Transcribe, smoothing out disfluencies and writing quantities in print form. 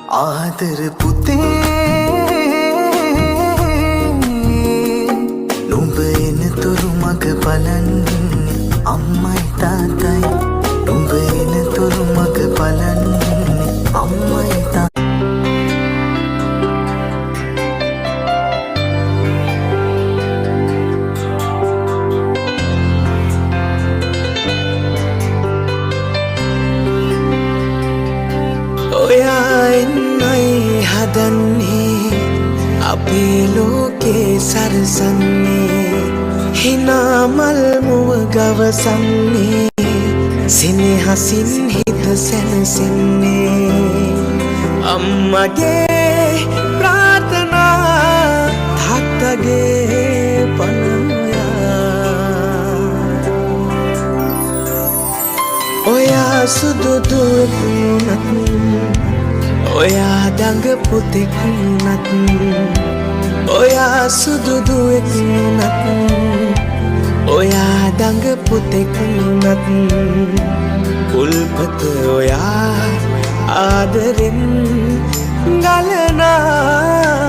ආදර පුතේ නුඹ එනතුරු මග බලන්නේ අම්මයි තාත්තයි නුඹ එනතුරු මග බලන්නේ අම්මයි තාත්තයි හදන්නේ අපේ ලෝකේ සරසන්නේ හිනාමල් මුව ගවසන්නේ සෙනෙහසින් හිත සැනසෙන්නේ අම්මගේ ප්‍රාර්ථනා තාත්තගේ පනෝයා ඔයා සුදු දුවෙක් වුණත් ඔයා දඟ පුතෙක් වුණත් ඔයා සුදු දුවෙක් වුණත් ඔයා දඟ පුතෙක් වුණත් උල්පත ඔයා ආදරෙන් ගලනා